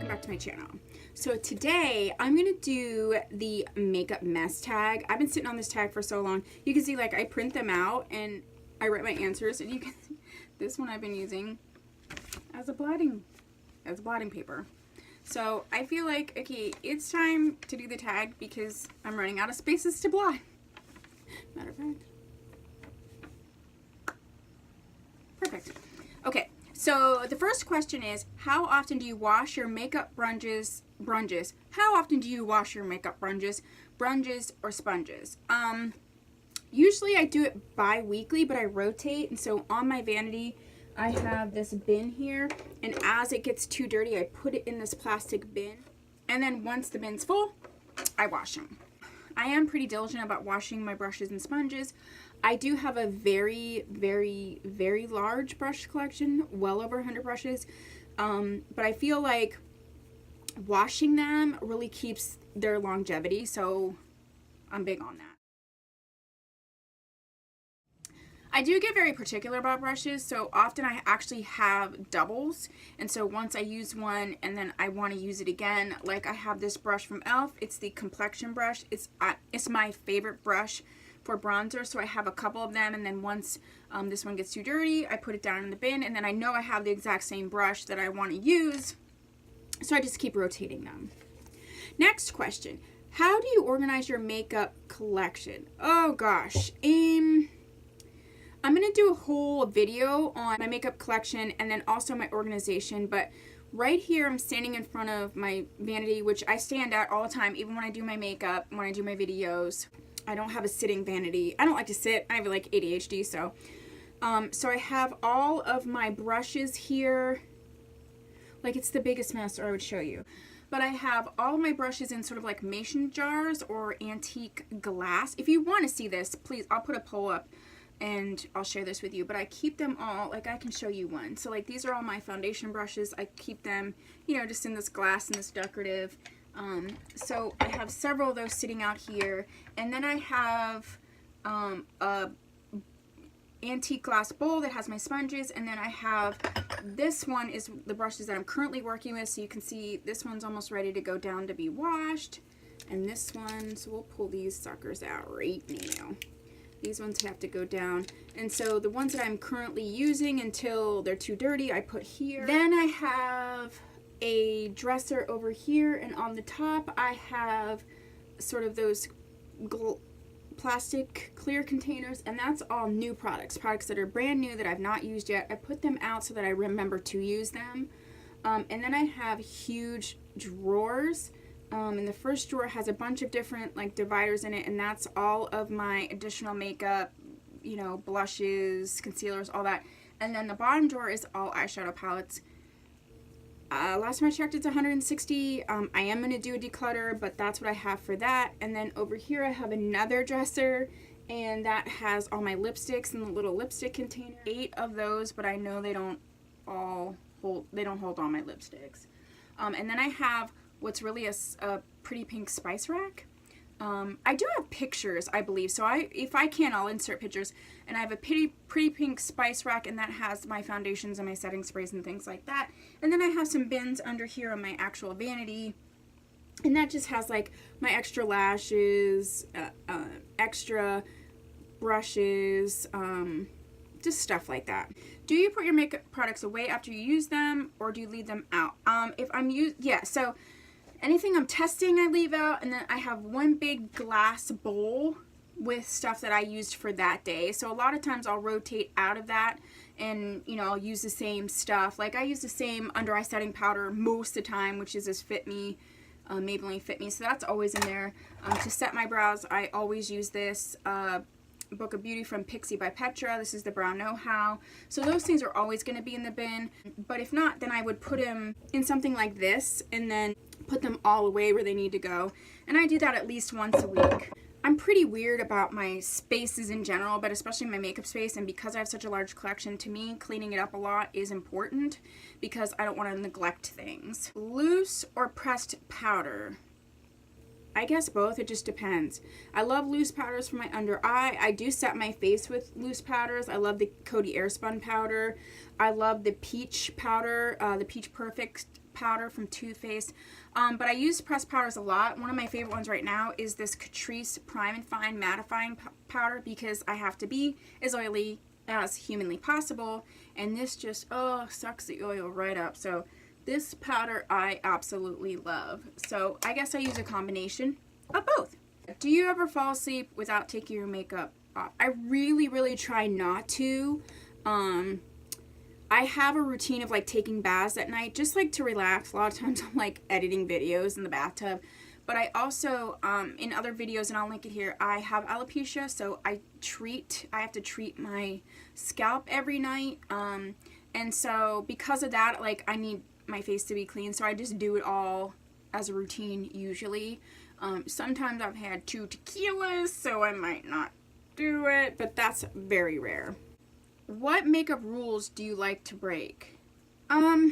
welcome back to my channel. So today I'm gonna do the makeup mess tag. I've been sitting on this tag for so long. You can see like I print them out and I write my answers, and you can see this one I've been using as a blotting paper. So I feel like, okay, it's time to do the tag because I'm running out of spaces to blot. Matter of fact. Perfect. Okay. So the first question is, how often do you wash your makeup brushes? How often do you wash your makeup brushes or sponges? Usually I do it bi-weekly, but I rotate. And so on my vanity, I have this bin here. And as it gets too dirty, I put it in this plastic bin. And then once the bin's full, I wash them. I am pretty diligent about washing my brushes and sponges. I do have a very, very, very large brush collection, well over 100 brushes, but I feel like washing them really keeps their longevity, so I'm big on that. I do get very particular about brushes, so often I actually have doubles, and so once I use one and then I want to use it again, like I have this brush from e.l.f. It's the complexion brush. It's my favorite brush for bronzer, so I have a couple of them, and then once this one gets too dirty, I put it down in the bin, and then I know I have the exact same brush that I want to use, so I just keep rotating them. Next question, how do you organize your makeup collection? Oh gosh, I'm gonna do a whole video on my makeup collection and then also my organization, but right here I'm standing in front of my vanity, which I stand at all the time, even when I do my makeup, when I do my videos. I don't have a sitting vanity. I don't like to sit. I have like ADHD, so I have all of my brushes here. Like, it's the biggest mess, or I would show you. But I have all of my brushes in sort of like mason jars or antique glass. If you want to see this, please, I'll put a poll up and I'll share this with you. But I keep them all, like I can show you one. So like these are all my foundation brushes. I keep them, you know, just in this glass and this decorative. So I have several of those sitting out here, and then I have a antique glass bowl that has my sponges, and then I have this one is the brushes that I'm currently working with, so you can see this one's almost ready to go down to be washed, and this one, so we'll pull these suckers out right now. These ones have to go down, and so the ones that I'm currently using until they're too dirty, I put here. Then I have a dresser over here, and on the top I have sort of those plastic clear containers, and that's all new products that are brand new that I've not used yet. I put them out so that I remember to use them. And then I have huge drawers, and the first drawer has a bunch of different like dividers in it, and that's all of my additional makeup, you know, blushes, concealers, all that. And then the bottom drawer is all eyeshadow palettes. Last time I checked, it's 160. I am going to do a declutter, but that's what I have for that. And then over here I have another dresser, and that has all my lipsticks in the little lipstick container. 8 of those, but I know they don't hold all my lipsticks. And then I have what's really a pretty pink spice rack. I do have pictures, I believe, so if I can, I'll insert pictures. And I have a pretty pink spice rack, and that has my foundations and my setting sprays and things like that. And then I have some bins under here on my actual vanity, and that just has like my extra lashes, extra brushes, just stuff like that. Do you put your makeup products away after you use them, or do you leave them out? So anything I'm testing, I leave out, and then I have one big glass bowl with stuff that I used for that day. So a lot of times I'll rotate out of that, and you know, I'll use the same stuff. Like I use the same under eye setting powder most of the time, which is this Fit Me, Maybelline Fit Me. So that's always in there. To set my brows, I always use this Book of Beauty from Pixie by Petra. This is the Brow Know-How. So those things are always going to be in the bin. But if not, then I would put them in something like this, and then put them all away where they need to go. And I do that at least once a week. I'm pretty weird about my spaces in general, but especially my makeup space, and because I have such a large collection, to me, cleaning it up a lot is important because I don't want to neglect things. Loose or pressed powder? I guess both, it just depends. I love loose powders for my under eye. I do set my face with loose powders. I love the Coty Airspun powder. I love the peach powder, the Peach Perfect powder from Too Faced. But I use pressed powders a lot. One of my favorite ones right now is this Catrice Prime and Fine Mattifying Powder, because I have to be as oily as humanly possible. And this just, oh, sucks the oil right up. So this powder I absolutely love. So I guess I use a combination of both. Do you ever fall asleep without taking your makeup off? I really try not to. I have a routine of like taking baths at night, just like to relax. A lot of times I'm like editing videos in the bathtub. But I also, in other videos, and I'll link it here, I have alopecia, so I have to treat my scalp every night. And so because of that, like, I need my face to be clean, so I just do it all as a routine usually. Sometimes I've had 2 tequilas, so I might not do it, but that's very rare. What makeup rules do you like to break? I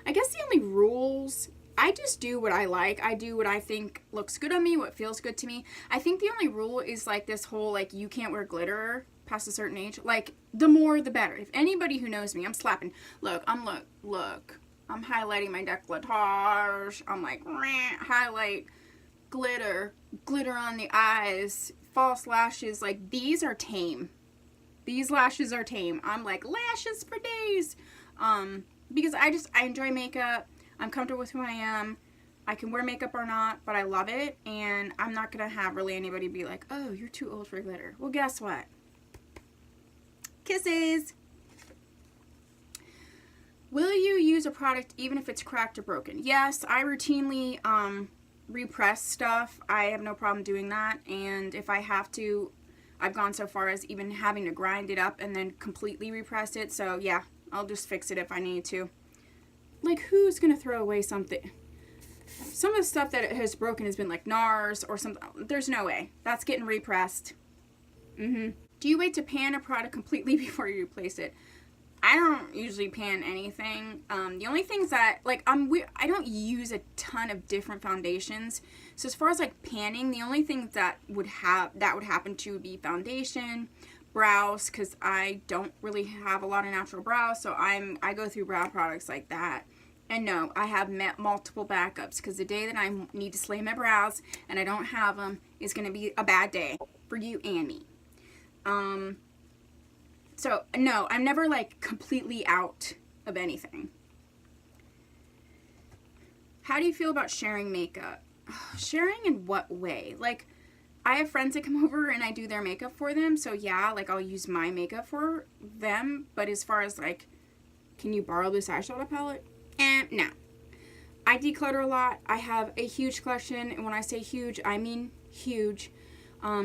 guess the only rules, I just do what I like. I do what I think looks good on me, what feels good to me. I think the only rule is like this whole like you can't wear glitter past a certain age. Like the more the better. If anybody who knows me, I'm slapping. Look, I'm highlighting my décolletage. I'm like highlight, glitter on the eyes, false lashes. Like these are tame. These lashes are tame. I'm like lashes for days. Because I enjoy makeup. I'm comfortable with who I am. I can wear makeup or not, but I love it. And I'm not going to have really anybody be like, oh, you're too old for glitter. Well, guess what? Kisses. Will you use a product even if it's cracked or broken? Yes, I routinely repress stuff. I have no problem doing that. And if I have to, I've gone so far as even having to grind it up and then completely repress it. So yeah, I'll just fix it if I need to. Like, who's gonna throw away something? Some of the stuff that has broken has been like NARS or something. There's no way. That's getting repressed. Do you wait to pan a product completely before you replace it? I don't usually pan anything. The only things that, like, I don't use a ton of different foundations. So as far as like panning, the only things that would happen to would be foundation, brows, because I don't really have a lot of natural brows, so I go through brow products like that. And no, I have multiple backups, because the day that I need to slay my brows and I don't have them is going to be a bad day for you and me. So no, I'm never like completely out of anything. How do you feel about sharing makeup? Sharing in what way? Like, I have friends that come over and I do their makeup for them, so yeah, like I'll use my makeup for them. But as far as like, can you borrow this eyeshadow palette? No. I declutter a lot. I have a huge collection, and when I say huge, I mean huge.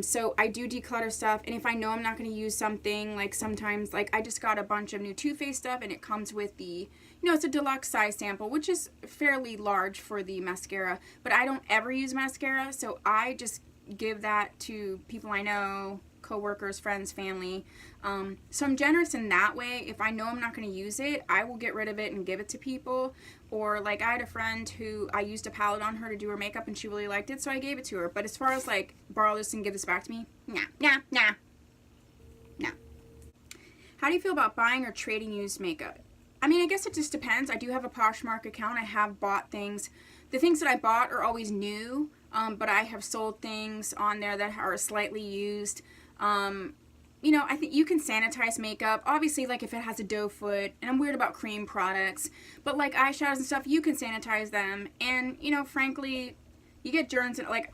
So I do declutter stuff, and if I know I'm not going to use something, like sometimes, like I just got a bunch of new Too Faced stuff, and it comes with the, it's a deluxe size sample, which is fairly large for the mascara, but I don't ever use mascara, so I just give that to people I know, co-workers, friends, family. So I'm generous in that way. If I know I'm not going to use it, I will get rid of it and give it to people. Or like I had a friend who I used a palette on her to do her makeup and she really liked it, so I gave it to her. But as far as like borrow this and give this back to me, nah. How do you feel about buying or trading used makeup? I mean, I guess it just depends. I do have a Poshmark account. I have bought things. The things that I bought are always new, but I have sold things on there that are slightly used. I think you can sanitize makeup. Obviously, like if it has a doe foot, and I'm weird about cream products, but like eyeshadows and stuff, you can sanitize them. And, frankly, you get germs and like,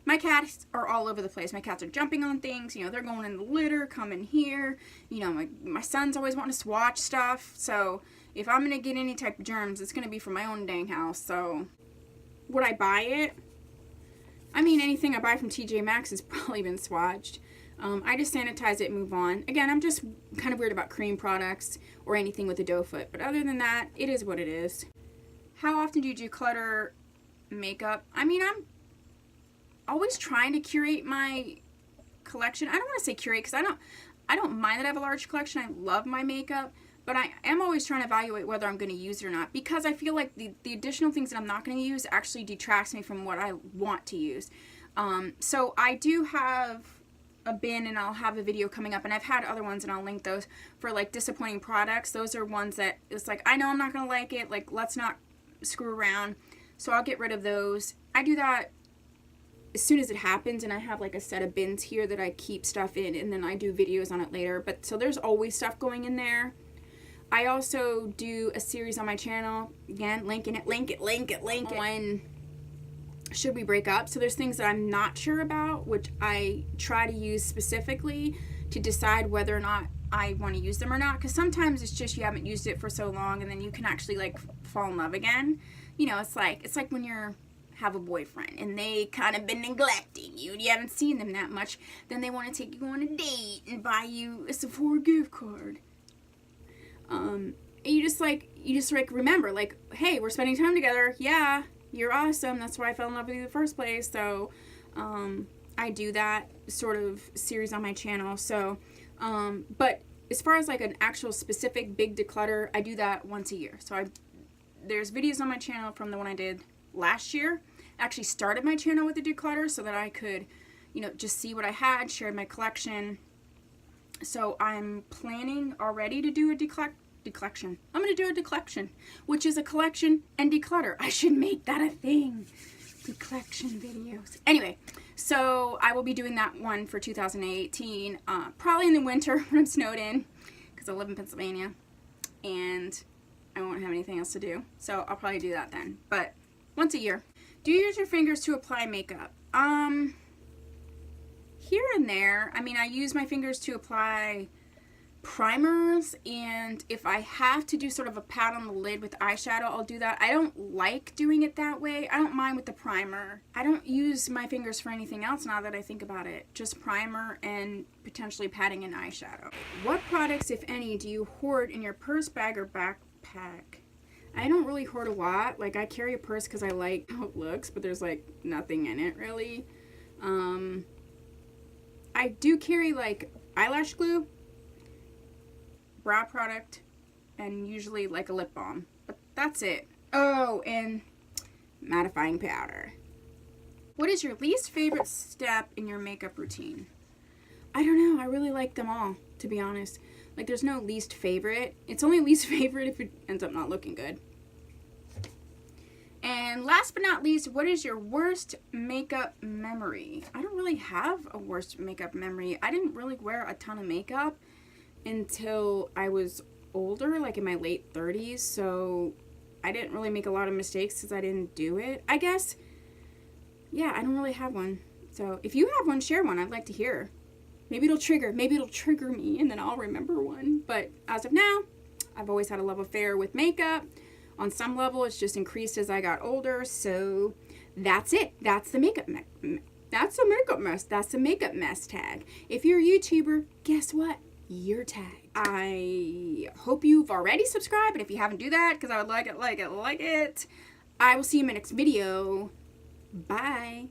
my cats are all over the place. My cats are jumping on things, they're going in the litter, coming here. My son's always wanting to swatch stuff. So if I'm going to get any type of germs, it's going to be from my own dang house. So would I buy it? I mean, anything I buy from TJ Maxx has probably been swatched. I just sanitize it and move on. Again, I'm just kind of weird about cream products or anything with a doe foot. But other than that, it is what it is. How often do you declutter makeup? I mean, I'm always trying to curate my collection. I don't want to say curate because I don't mind that I have a large collection. I love my makeup. But I am always trying to evaluate whether I'm going to use it or not. Because I feel like the additional things that I'm not going to use actually detracts me from what I want to use. So I do have a bin, and I'll have a video coming up, and I've had other ones and I'll link those for like disappointing products. Those are ones that it's like I know I'm not gonna like it, like let's not screw around. So I'll get rid of those. I do that as soon as it happens, and I have like a set of bins here that I keep stuff in, and then I do videos on it later. But so there's always stuff going in there. I also do a series on my channel, again, link it, on should we break up. So there's things that I'm not sure about, which I try to use specifically to decide whether or not I want to use them or not, because sometimes it's just you haven't used it for so long, and then you can actually like fall in love again. You know, it's like when you have a boyfriend and they kind of been neglecting you and you haven't seen them that much, then they want to take you on a date and buy you a Sephora gift card. And you just remember, like, hey, we're spending time together. Yeah, you're awesome. That's why I fell in love with you in the first place. So I do that sort of series on my channel. So but as far as like an actual specific big declutter, I do that once a year. So there's videos on my channel from the one I did last year. I actually started my channel with a declutter so that I could, you know, just see what I had, share my collection. So I'm planning already to do a declection. I'm going to do a declection, which is a collection and declutter. I should make that a thing. Declection videos. Anyway, so I will be doing that one for 2018, probably in the winter when I'm snowed in, because I live in Pennsylvania, and I won't have anything else to do. So I'll probably do that then. But once a year. Do you use your fingers to apply makeup? Here and there. I mean, I use my fingers to apply primers, and if I have to do sort of a pat on the lid with eyeshadow, I'll do that. I don't like doing it that way. I don't mind with the primer. I don't use my fingers for anything else now that I think about it. Just primer and potentially patting in eyeshadow. What products, if any, do you hoard in your purse, bag, or backpack? I don't really hoard a lot. Like, I carry a purse because I like how it looks, but there's like nothing in it really. I do carry like eyelash glue, brow product, and usually like a lip balm, but that's it. Oh, and mattifying powder. What is your least favorite step in your makeup routine? I don't know. I really like them all, to be honest. Like, there's no least favorite. It's only least favorite if it ends up not looking good. And last but not least, what is your worst makeup memory? I don't really have a worst makeup memory. I didn't really wear a ton of makeup until I was older, like in my late 30s. So I didn't really make a lot of mistakes because I didn't do it, I guess. Yeah, I don't really have one. So if you have one, share one. I'd like to hear. Maybe it'll trigger me and then I'll remember one. But as of now, I've always had a love affair with makeup. On some level, it's just increased as I got older. So that's it. That's the makeup That's the makeup mess. That's the makeup mess tag. If you're a YouTuber, guess what? You're tagged. I hope you've already subscribed, and if you haven't, do that, because I would like it. I will see you in my next video. Bye.